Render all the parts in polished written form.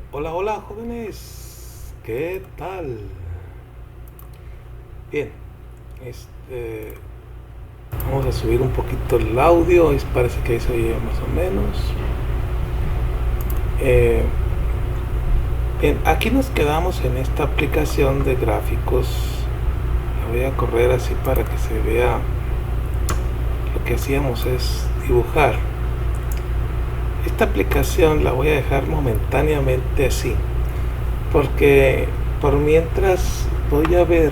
Hola, hola jóvenes, ¿qué tal? Bien, este, vamos a subir un poquito el audio, parece que ahí se oye más o menos. Eh, Bien, aquí nos quedamos en esta aplicación de gráficos. La voy a correr así para que se vea. Lo que hacíamos es dibujar. Esta aplicación la voy a dejar momentáneamente así, porque por mientras voy a ver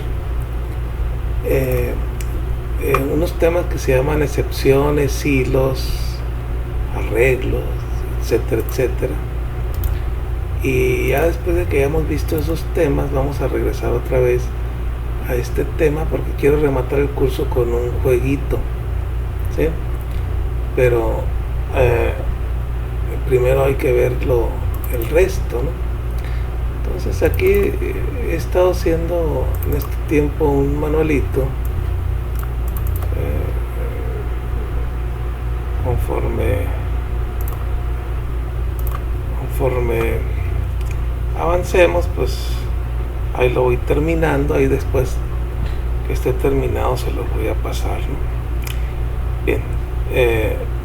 eh, unos temas que se llaman excepciones, hilos, arreglos, etcétera, etcétera. Y ya después de que hayamos visto esos temas, vamos a regresar otra vez a este tema porque quiero rematar el curso con un jueguito, ¿sí? Pero eh, primero hay que ver el resto, ¿no? Entonces aquí he estado haciendo en este tiempo un manualito conforme avancemos, pues ahí lo voy terminando, ahí después que esté terminado se los voy a pasar, ¿no? Bien,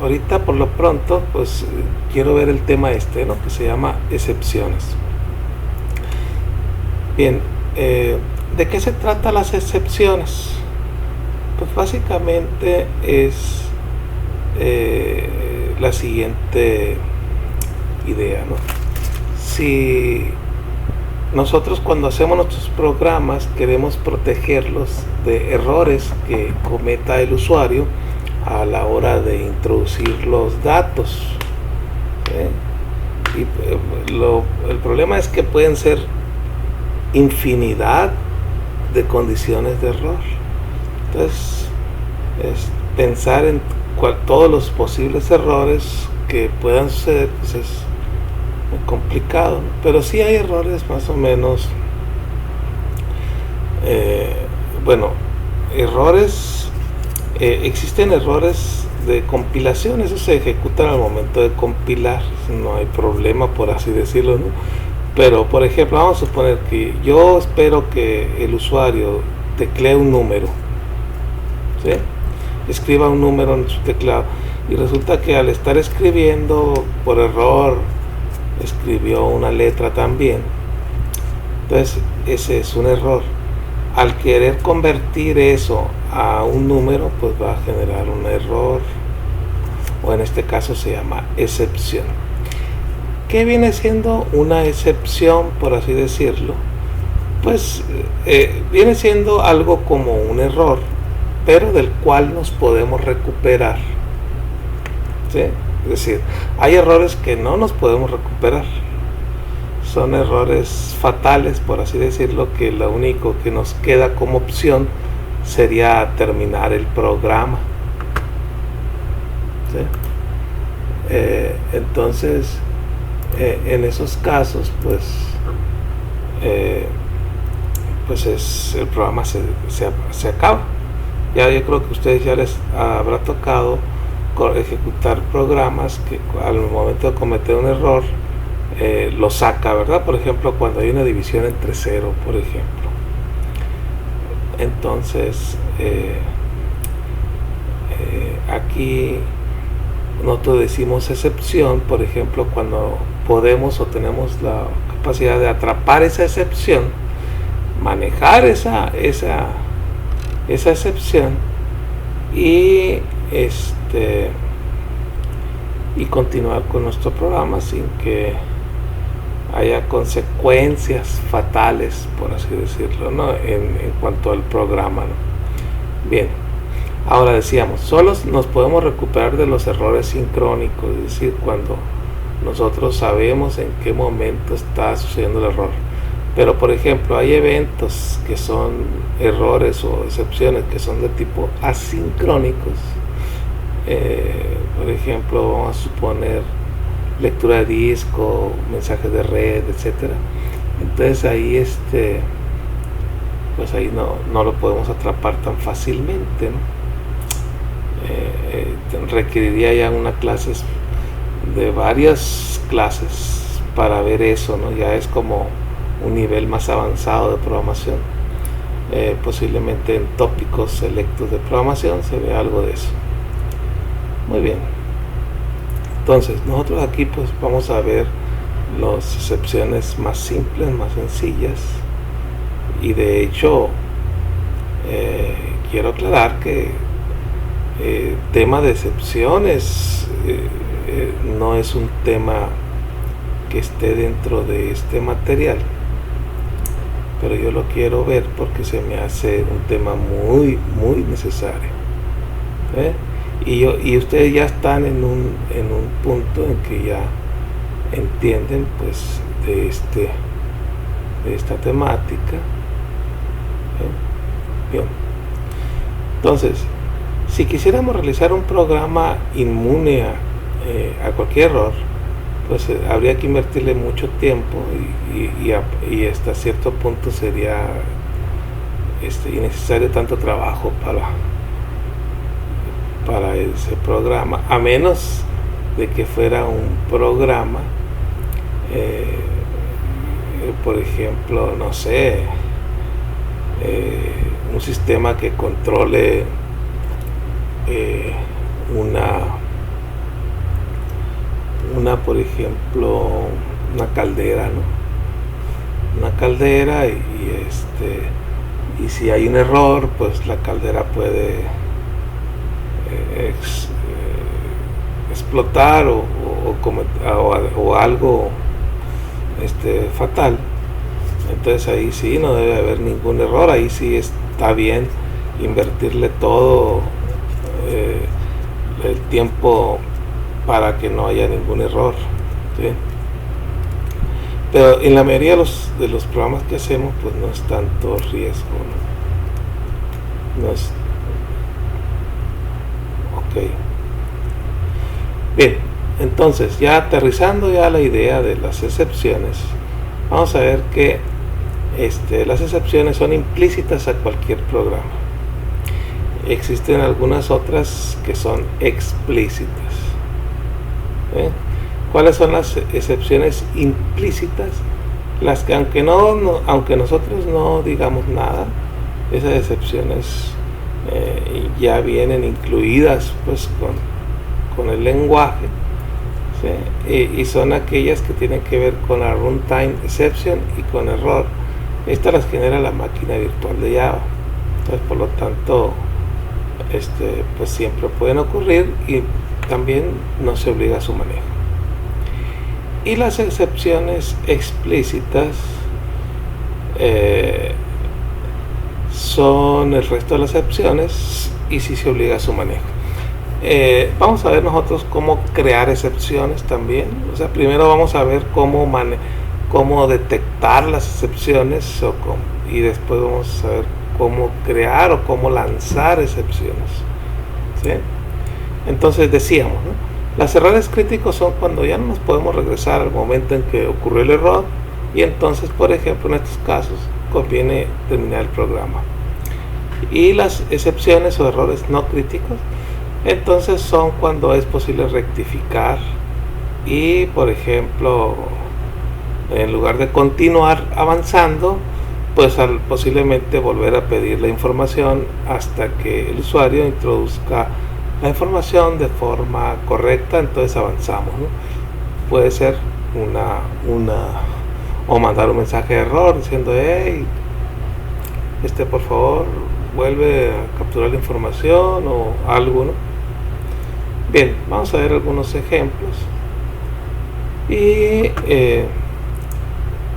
ahorita por lo pronto pues quiero ver el tema este, ¿no? Que se llama excepciones. Bien, ¿de qué se trata las excepciones? Pues básicamente es la siguiente idea, ¿no? Si nosotros cuando hacemos nuestros programas queremos protegerlos de errores que cometa el usuario a la hora de introducir los datos, ¿eh? Y el problema es que pueden ser infinidad de condiciones de error. Entonces, es pensar en todos los posibles errores que puedan suceder, pues es muy complicado, ¿no? Pero sí hay errores más o menos, bueno, errores, existen errores de compilación, eso se ejecutan al momento de compilar, no hay problema por así decirlo, ¿no? Pero por ejemplo, vamos a suponer que yo espero que el usuario teclee un número, ¿sí? Escriba un número en su teclado y resulta que al estar escribiendo por error escribió una letra también. Entonces ese es un error. Al querer convertir eso a un número, pues va a generar un error, o en este caso se llama excepción. ¿Qué viene siendo una excepción, por así decirlo? Pues viene siendo algo como un error, pero del cual nos podemos recuperar, ¿sí? Es decir, hay errores que no nos podemos recuperar. Son errores fatales, por así decirlo, que lo único que nos queda como opción sería terminar el programa, ¿sí? Entonces, en esos casos, pues el programa se acaba. Ya yo creo que a ustedes ya les habrá tocado ejecutar programas que al momento de cometer un error lo saca, ¿verdad? Por ejemplo, cuando hay una división entre cero, por ejemplo. Entonces, aquí nosotros decimos excepción, por ejemplo, cuando podemos o tenemos la capacidad de atrapar esa excepción, manejar esa excepción y continuar con nuestro programa sin que haya consecuencias fatales, por así decirlo, ¿no? En cuanto al programa, ¿no? Bien, ahora decíamos, solo nos podemos recuperar de los errores sincrónicos, es decir, cuando nosotros sabemos en qué momento está sucediendo el error. Pero por ejemplo, hay eventos que son errores o excepciones que son de tipo asincrónicos. Por ejemplo, vamos a suponer lectura de disco, mensajes de red, etcétera. Entonces ahí pues ahí no lo podemos atrapar tan fácilmente, ¿no? Requeriría ya una clases de varias clases para ver eso, ¿no? Ya es como un nivel más avanzado de programación. Posiblemente en tópicos selectos de programación se ve algo de eso. Muy bien. Entonces, nosotros aquí pues vamos a ver las excepciones más simples, más sencillas. Y de hecho, quiero aclarar que tema de excepciones no es un tema que esté dentro de este material, pero yo lo quiero ver porque se me hace un tema muy necesario. Y ustedes ya están en un punto en que ya entienden pues de esta temática. Bien, entonces, si quisiéramos realizar un programa inmune a cualquier error, pues habría que invertirle mucho tiempo y hasta cierto punto sería innecesario tanto trabajo para ese programa, a menos de que fuera un programa, por ejemplo, no sé, un sistema que controle por ejemplo, una caldera, ¿no? Una caldera y si hay un error, pues la caldera puede explotar o algo fatal. Entonces ahí sí no debe haber ningún error, ahí sí está bien invertirle todo el tiempo para que no haya ningún error, ¿sí? Pero en la mayoría de los programas que hacemos pues no es tanto riesgo, ¿no? No es... Ok. Bien, entonces ya aterrizando ya la idea de las excepciones, vamos a ver que las excepciones son implícitas a cualquier programa. Existen algunas otras que son explícitas. ¿Cuáles son las excepciones implícitas? Las que aunque nosotros no digamos nada, esas excepciones ya vienen incluidas pues con el lenguaje, ¿sí? Y son aquellas que tienen que ver con la runtime exception y con error. Estas las genera la máquina virtual de Java. Entonces, por lo tanto, pues siempre pueden ocurrir y también no se obliga a su manejo. Y las excepciones explícitas son el resto de las excepciones y sí se obliga a su manejo. Vamos a ver nosotros cómo crear excepciones también. O sea, primero vamos a ver cómo detectar las excepciones y después vamos a ver cómo crear o cómo lanzar excepciones, ¿sí? Entonces decíamos, ¿no? Los errores críticos son cuando ya no nos podemos regresar al momento en que ocurrió el error y entonces, por ejemplo, en estos casos conviene terminar el programa. Y las excepciones o errores no críticos, entonces son cuando es posible rectificar y, por ejemplo, en lugar de continuar avanzando, pues posiblemente volver a pedir la información hasta que el usuario introduzca la información de forma correcta, entonces avanzamos, ¿no? Puede ser o mandar un mensaje de error diciendo, hey, por favor vuelve a capturar la información o algo, ¿no? Bien, vamos a ver algunos ejemplos y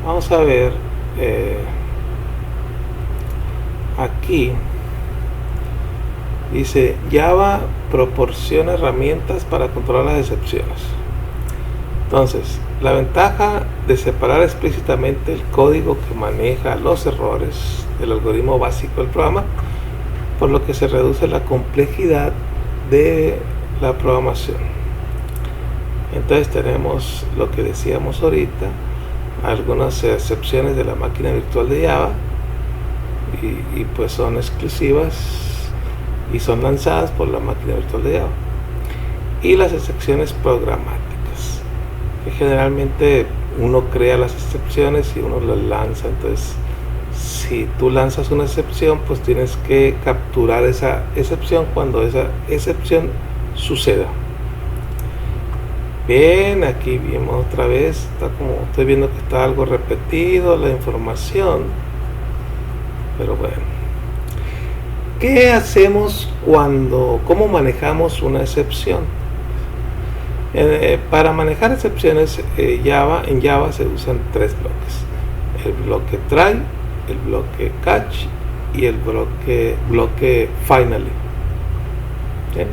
vamos a ver aquí dice Java proporciona herramientas para controlar las excepciones. Entonces, la ventaja de separar explícitamente el código que maneja los errores del algoritmo básico del programa, por lo que se reduce la complejidad de la programación. Entonces tenemos lo que decíamos ahorita, algunas excepciones de la máquina virtual de Java y pues son exclusivas y son lanzadas por la máquina virtual de Java. Y las excepciones programáticas. que generalmente uno crea las excepciones y uno las lanza. Entonces, si tú lanzas una excepción, pues tienes que capturar esa excepción cuando esa excepción suceda. Bien, aquí vemos otra vez, estoy viendo que está algo repetido la información, pero bueno. ¿Qué hacemos cómo manejamos una excepción? Para manejar excepciones en Java se usan 3 bloques: el bloque try, el bloque catch y el bloque finally. ¿Bien?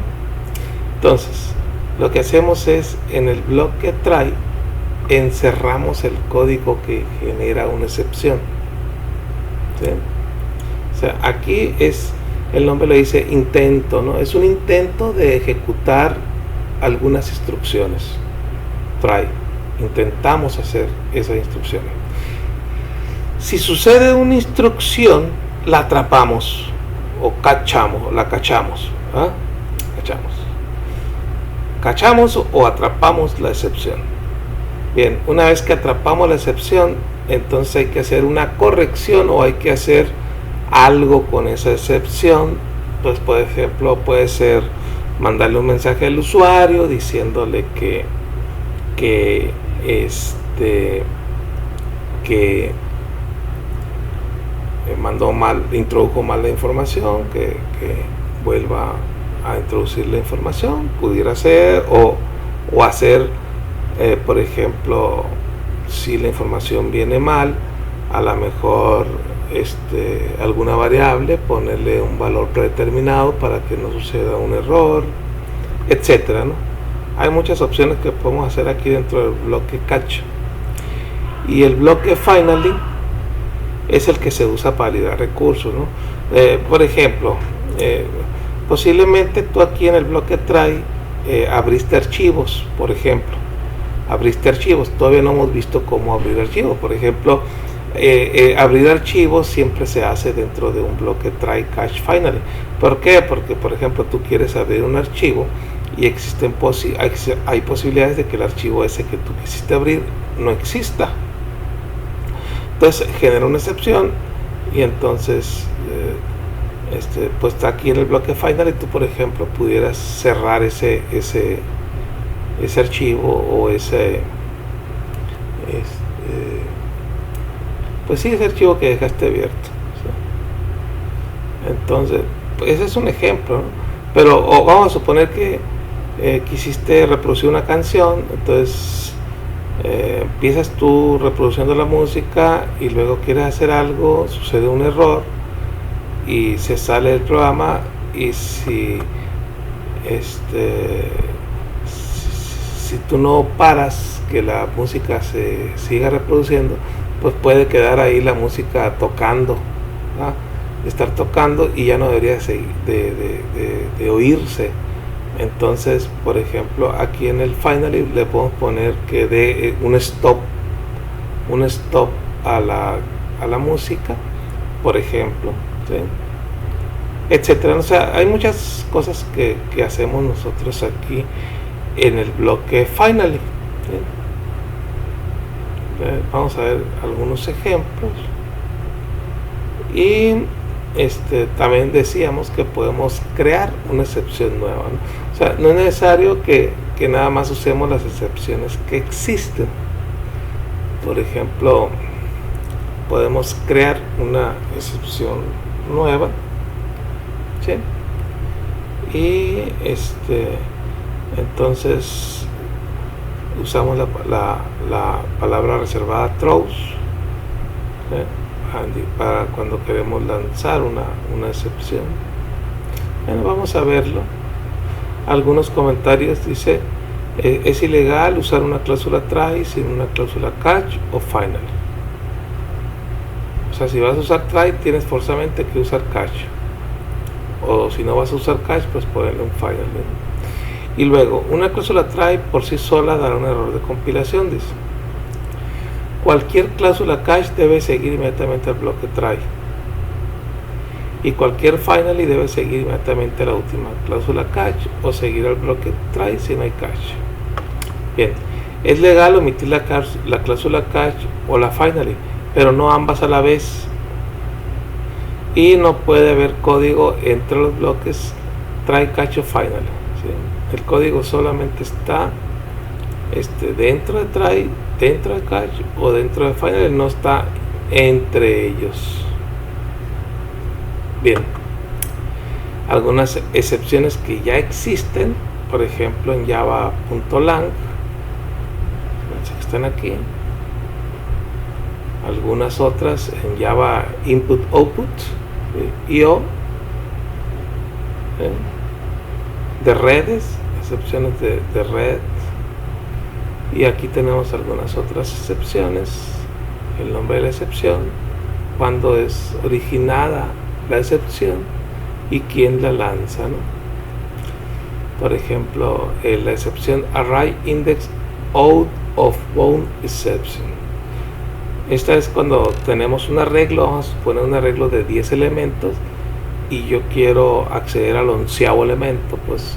Entonces, lo que hacemos es, en el bloque try, encerramos el código que genera una excepción. ¿Sí? O sea, aquí el nombre le dice intento, ¿no? Es un intento de ejecutar algunas instrucciones. Try. Intentamos hacer esas instrucciones. Si sucede una instrucción, la atrapamos o la cachamos. ¿Ah? Cachamos o atrapamos la excepción. Bien, una vez que atrapamos la excepción, entonces hay que hacer una corrección o hay que hacer algo con esa excepción. Pues, por ejemplo, puede ser mandarle un mensaje al usuario diciéndole que introdujo mal la información, que vuelva a introducir la información, pudiera ser, o hacer, por ejemplo, si la información viene mal, a lo mejor alguna variable, ponerle un valor predeterminado para que no suceda un error, etcétera, ¿no? Hay muchas opciones que podemos hacer aquí dentro del bloque catch. Y el bloque finally es el que se usa para validar recursos, ¿no? Por ejemplo, posiblemente tú aquí en el bloque try abriste archivos, por ejemplo. Todavía no hemos visto cómo abrir archivos. Por ejemplo, abrir archivos siempre se hace dentro de un bloque try catch finally. ¿Por qué? Porque, por ejemplo, tú quieres abrir un archivo y hay posibilidades de que el archivo ese que tú quisiste abrir no exista. Entonces genera una excepción y entonces pues está aquí en el bloque final y tú, por ejemplo, pudieras cerrar ese archivo o ese archivo que dejaste abierto, ¿sí? Entonces, pues ese es un ejemplo, ¿no? Pero vamos a suponer que quisiste reproducir una canción. Entonces empiezas tú reproduciendo la música y luego quieres hacer algo, sucede un error y se sale del programa, y si tú no paras que la música se siga reproduciendo, pues puede quedar ahí la música tocando, ¿no? Estar tocando y ya no debería de oírse. Entonces, por ejemplo, aquí en el finally le podemos poner que dé un stop a la música, por ejemplo, ¿sí? Etcétera. O sea, hay muchas cosas que hacemos nosotros aquí en el bloque finally, ¿sí? Vamos a ver algunos ejemplos. Y también decíamos que podemos crear una excepción nueva, ¿no? O sea, no es necesario que nada más usemos las excepciones que existen. Por ejemplo, podemos crear una excepción nueva, ¿sí? Y entonces usamos la palabra reservada throws, ¿sí? Para cuando queremos lanzar una excepción. Bueno, vamos a verlo. Algunos comentarios dice: es ilegal usar una cláusula try sin una cláusula catch o final. O sea, si vas a usar try, tienes forzosamente que usar catch, o si no vas a usar catch, pues ponerle un final, ¿no? Y luego, una cláusula try por sí sola dará un error de compilación, dice. Cualquier cláusula catch debe seguir inmediatamente al bloque try, y cualquier finally debe seguir inmediatamente a la última cláusula catch o seguir al bloque try si no hay catch. Bien, Es legal omitir la cláusula catch o la finally, pero no ambas a la vez. Y no puede haber código entre los bloques try, catch o finally, ¿sí? El código solamente está dentro de try, dentro de catch o dentro de finally, no está entre ellos. Bien, algunas excepciones que ya existen, por ejemplo en java.lang, que están aquí, algunas otras en Java input output IO, de redes, excepciones de red, y aquí tenemos algunas otras excepciones, el nombre de la excepción, cuando es originada la excepción y quién la lanza, ¿no? Por ejemplo, la excepción array index out of bound exception. Esta es cuando tenemos un arreglo, vamos a suponer un arreglo de 10 elementos y yo quiero acceder al 11º elemento, pues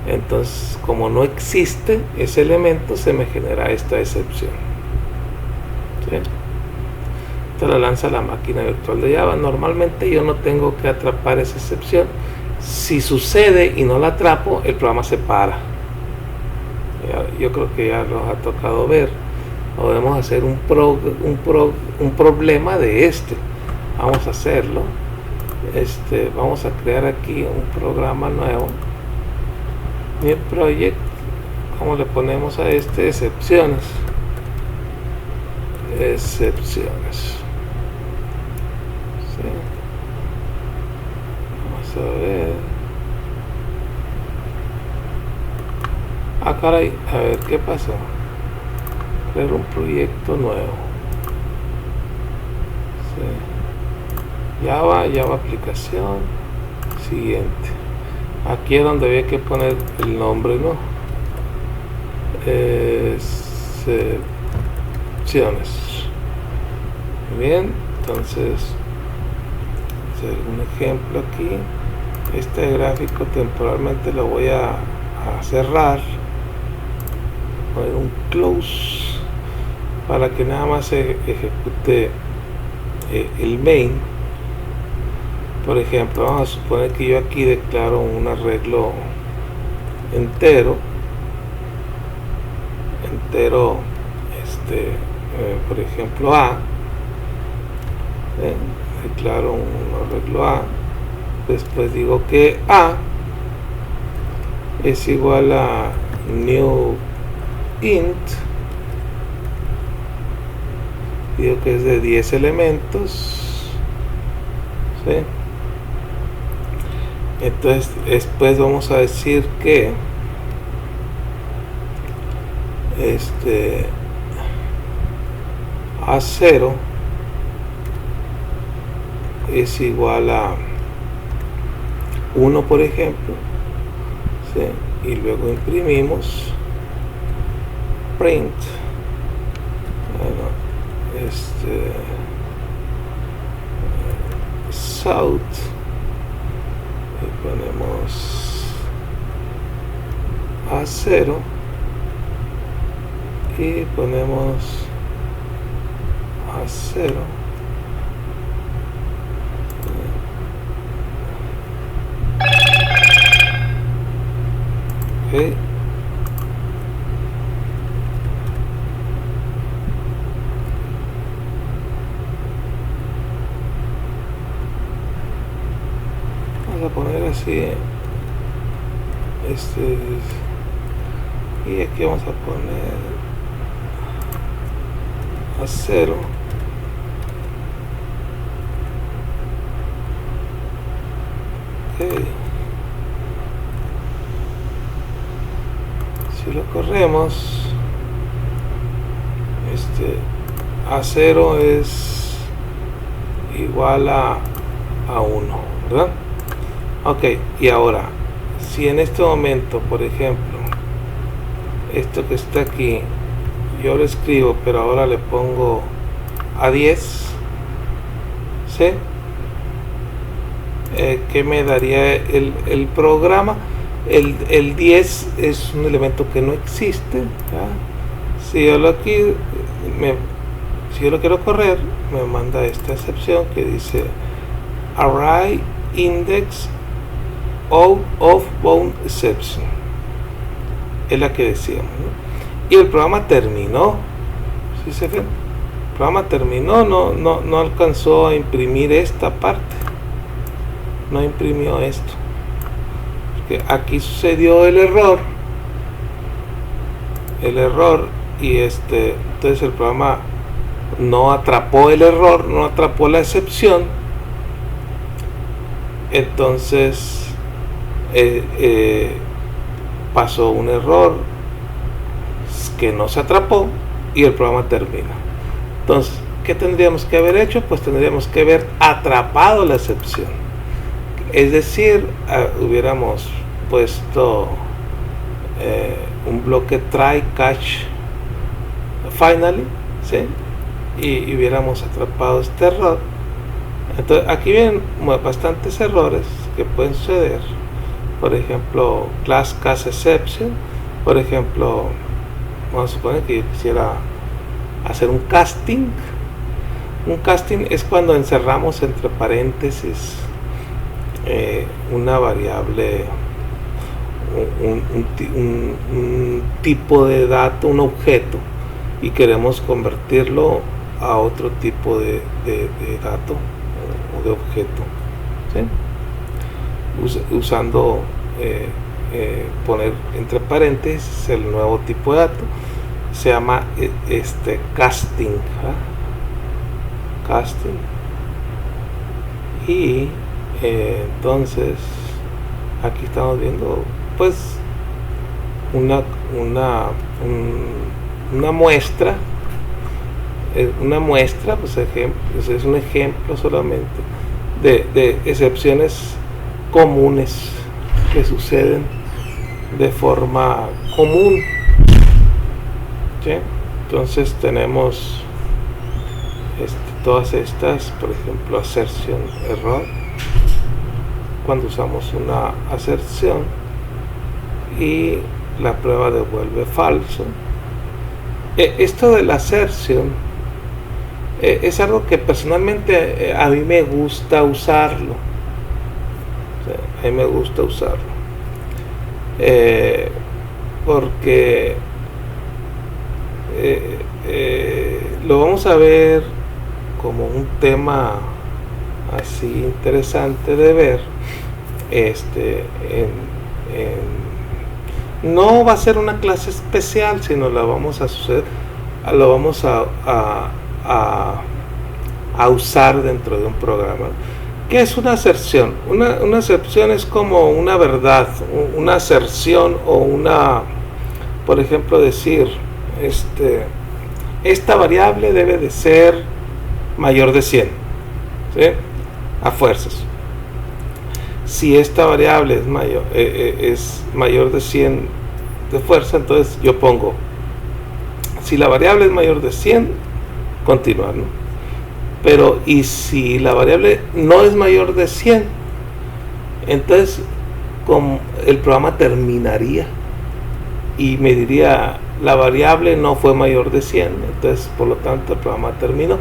entonces como no existe ese elemento se me genera esta excepción, ¿sí? Esto la lanza la máquina virtual de Java. Normalmente yo no tengo que atrapar esa excepción. Si sucede y no la atrapo, el programa se para. Yo creo que ya nos ha tocado ver. Podemos hacer un problema de vamos a hacerlo. Vamos a crear aquí un programa nuevo, new project. ¿Cómo le ponemos a excepciones? Excepciones, ¿sí? Vamos a ver. Caray, a ver qué pasó. Crear un proyecto nuevo, ¿sí? Java aplicación, siguiente. Aquí es donde había que poner el nombre, ¿no? Excepciones. Bien, entonces hacer un ejemplo aquí. Este gráfico temporalmente lo voy a cerrar, poner un close para que nada más se ejecute el main. Por ejemplo, vamos a suponer que yo aquí declaro un arreglo entero, por ejemplo A, declaro un arreglo A, después digo que A es igual a new int, digo que es de 10 elementos, ¿sí? Entonces después vamos a decir que A0 es igual a 1, por ejemplo, ¿sí? Y luego imprimimos print, south, y ponemos A0 y ponemos A0. Okay. Vamos a poner así y aquí vamos a poner A0. Okay. Si lo corremos, A0 es igual a 1, ¿verdad? Ok, y ahora si en este momento, por ejemplo, esto que está aquí yo lo escribo, pero ahora le pongo A10, ¿sí? ¿Qué me daría el programa? El 10 es un elemento que no existe, ¿ya? Si yo lo quiero correr, me manda esta excepción que dice array index out of bound exception. Es la que decíamos, ¿no? Y el programa terminó. ¿Sí se ven? El programa terminó, no alcanzó a imprimir esta parte. No imprimió esto. Porque aquí sucedió el error. Y entonces el programa no atrapó el error, no atrapó la excepción. Entonces pasó un error que no se atrapó y el programa termina. Entonces, ¿qué tendríamos que haber hecho? Pues tendríamos que haber atrapado la excepción. Es decir, hubiéramos puesto un bloque try catch finally, ¿sí? Y hubiéramos atrapado este error. Entonces aquí vienen bastantes errores que pueden suceder. Por ejemplo, class cast exception. Por ejemplo, vamos a suponer que yo quisiera hacer un casting. Un casting es cuando encerramos entre paréntesis una variable, un tipo de dato, un objeto, y queremos convertirlo a otro tipo de dato o de objeto, ¿sí? Usando poner entre paréntesis el nuevo tipo de dato. Se llama casting, ¿eh? Casting. Y entonces aquí estamos viendo pues una muestra. Una muestra, pues es un ejemplo solamente de excepciones comunes que suceden de forma común, ¿sí? Entonces tenemos todas estas, por ejemplo, assertion error, cuando usamos una aserción y la prueba devuelve falso. Esto de la assertion es algo que personalmente a mí me gusta usarlo. A mí me gusta usarlo porque lo vamos a ver como un tema así interesante de ver. No va a ser una clase especial, sino lo vamos a usar dentro de un programa. ¿Qué es una aserción? Una aserción es como una verdad, una aserción o una, por ejemplo, decir, esta variable debe de ser mayor de 100, ¿sí? A fuerzas. Si esta variable es mayor de 100 de fuerza, entonces yo pongo, si la variable es mayor de 100, continuar, ¿no? Pero, y si la variable no es mayor de 100, entonces el programa terminaría y me diría, la variable no fue mayor de 100, entonces por lo tanto el programa terminó,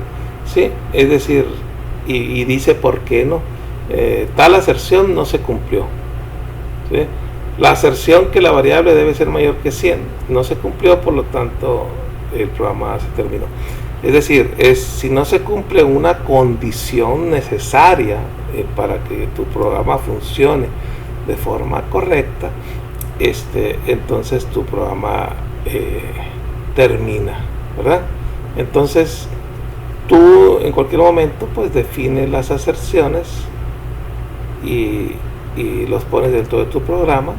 ¿sí? Es decir, y dice por qué no. Tal aserción no se cumplió, ¿sí? La aserción que la variable debe ser mayor que 100 no se cumplió, por lo tanto el programa se terminó. Es decir, si no se cumple una condición necesaria para que tu programa funcione de forma correcta, entonces tu programa termina, ¿verdad? Entonces tú en cualquier momento pues defines las aserciones y los pones dentro de tu programa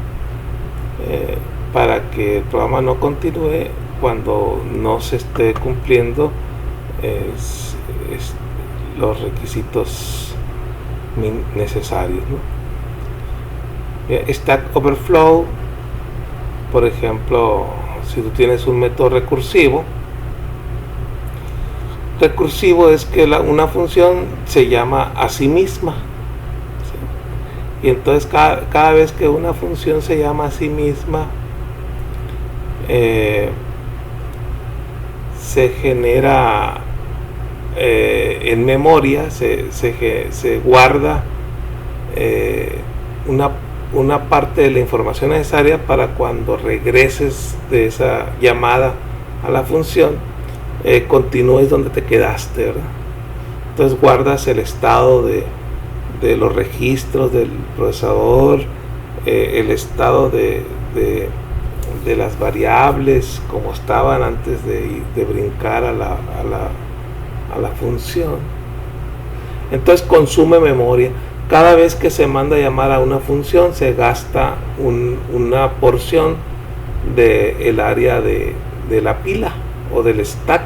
para que el programa no continúe cuando no se esté cumpliendo los requisitos necesarios, ¿no? Stack Overflow, por ejemplo, si tú tienes un método recursivo es que una función se llama a sí misma, ¿sí? Y entonces cada vez que una función se llama a sí misma, se genera en memoria, se guarda una parte de la información necesaria para cuando regreses de esa llamada a la función, continúes donde te quedaste, ¿verdad? Entonces guardas el estado de los registros del procesador, el estado de las variables como estaban antes de brincar a la función. Entonces consume memoria. Cada vez que se manda a llamar a una función se gasta una porción del área de la pila o del stack,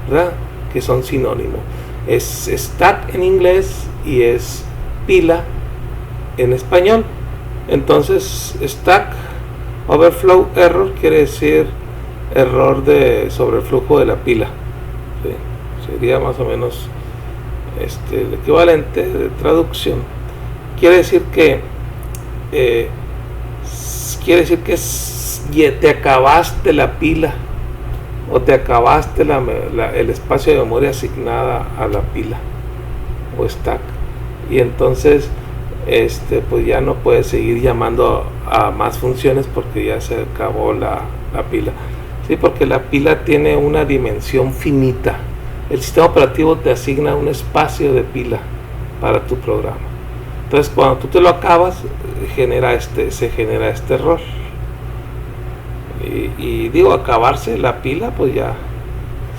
¿verdad? Que son sinónimos. Es stack en inglés y es pila en español. Entonces stack overflow error quiere decir error de sobreflujo de la pila, ¿sí? Sería más o menos el equivalente de traducción. Quiere decir que te acabaste la pila o te acabaste el espacio de memoria asignada a la pila o stack, y entonces pues ya no puedes seguir llamando a más funciones porque ya se acabó la pila, ¿sí? Porque la pila tiene una dimensión finita. El sistema operativo te asigna un espacio de pila para tu programa. Entonces cuando tú te lo acabas, se genera este error. Y digo, acabarse la pila, pues ya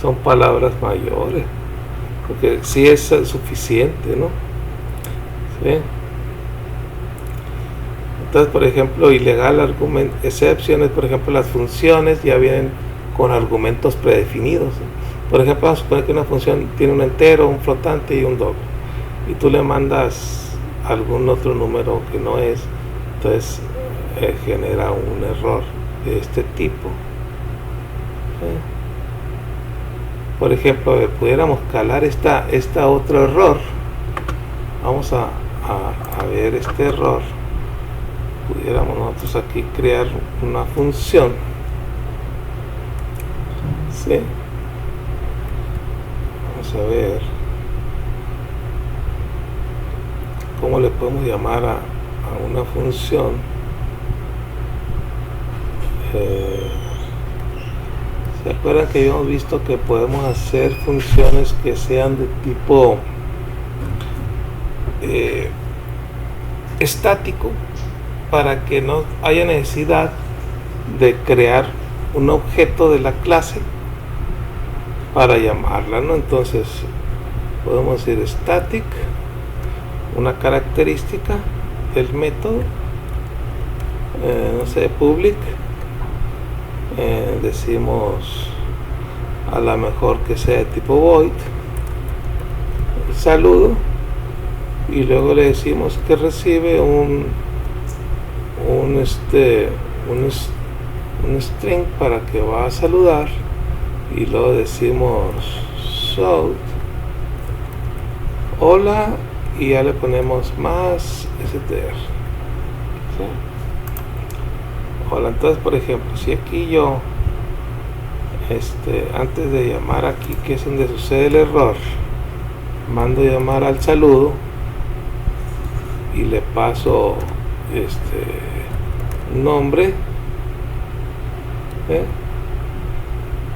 son palabras mayores, porque sí es suficiente, ¿no? ¿Sí? Entonces, por ejemplo, ilegal argument excepciones, por ejemplo, las funciones ya vienen con argumentos predefinidos. Por ejemplo, vamos a suponer que una función tiene un entero, un flotante y un doble, y tú le mandas algún otro número que no es, entonces genera un error de este tipo. ¿Sí? Por ejemplo, pudiéramos calar esta otro error. Vamos a ver este error. Pudiéramos nosotros aquí crear una función, ¿sí? Vamos a ver cómo le podemos llamar a una función. ¿Se acuerdan que habíamos visto que podemos hacer funciones que sean de tipo estático, para que no haya necesidad de crear un objeto de la clase para llamarla, ¿no? Entonces podemos decir static, una característica del método, no sé, public, decimos a lo mejor que sea de tipo void, saludo, y luego le decimos que recibe un string para que va a saludar, y luego decimos shout hola, y ya le ponemos más str, ¿sí? Hola. Entonces, por ejemplo, si aquí yo antes de llamar aquí, que es donde sucede el error, mando llamar al saludo y le paso nombre,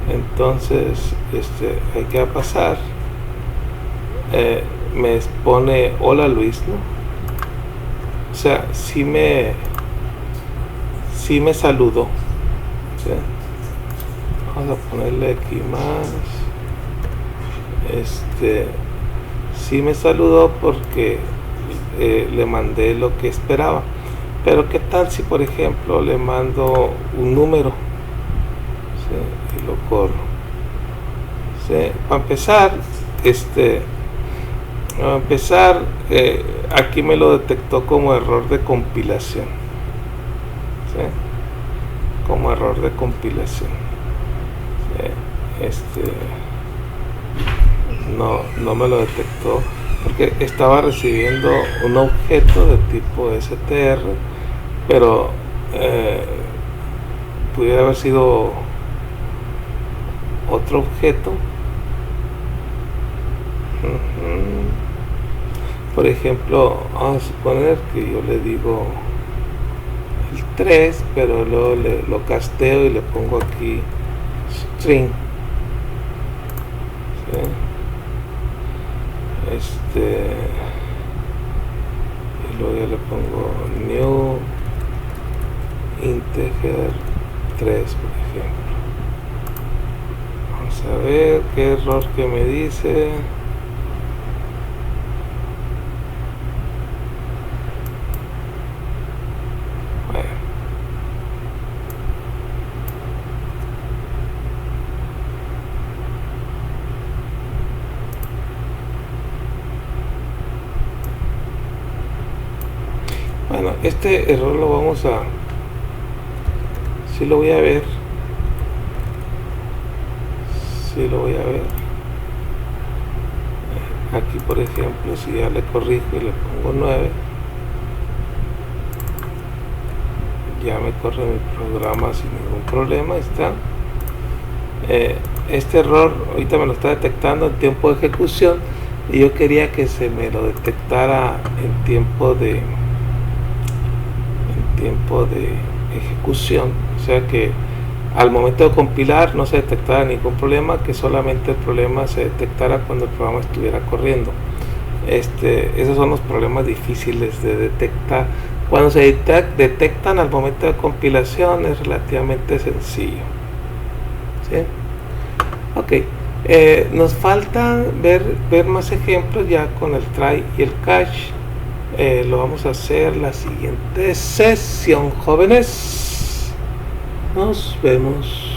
entonces hay que pasar, me pone hola Luis, ¿no? O sea, sí me saludó, ¿sí? Vamos a ponerle aquí más, sí me saludó porque le mandé lo que esperaba. Pero qué tal si, por ejemplo, le mando un número, ¿sí? Y lo corro, ¿sí? Para empezar, aquí me lo detectó como error de compilación, ¿sí? Como error de compilación, ¿sí? No me lo detectó porque estaba recibiendo un objeto de tipo str, pero pudiera haber sido otro objeto. Por ejemplo, vamos a suponer que yo le digo el 3, pero luego lo casteo y le pongo aquí string. ¿Sí? Y luego ya le pongo new integer 3, por ejemplo. Vamos a ver qué error que me dice. Bueno, este error lo vamos a... sí lo voy a ver. Sí lo voy a ver. Aquí, por ejemplo, si ya le corrijo y le pongo 9, ya me corre mi programa sin ningún problema. Ahí está. Este error ahorita me lo está detectando en tiempo de ejecución y yo quería que se me lo detectara en tiempo de ejecución, o sea que al momento de compilar no se detectara ningún problema, que solamente el problema se detectara cuando el programa estuviera corriendo. Esos son los problemas difíciles de detectar. Cuando se detectan al momento de compilación es relativamente sencillo. ¿Sí? Ok, nos falta ver más ejemplos ya con el try y el catch. Lo vamos a hacer la siguiente sesión, jóvenes. Nos vemos.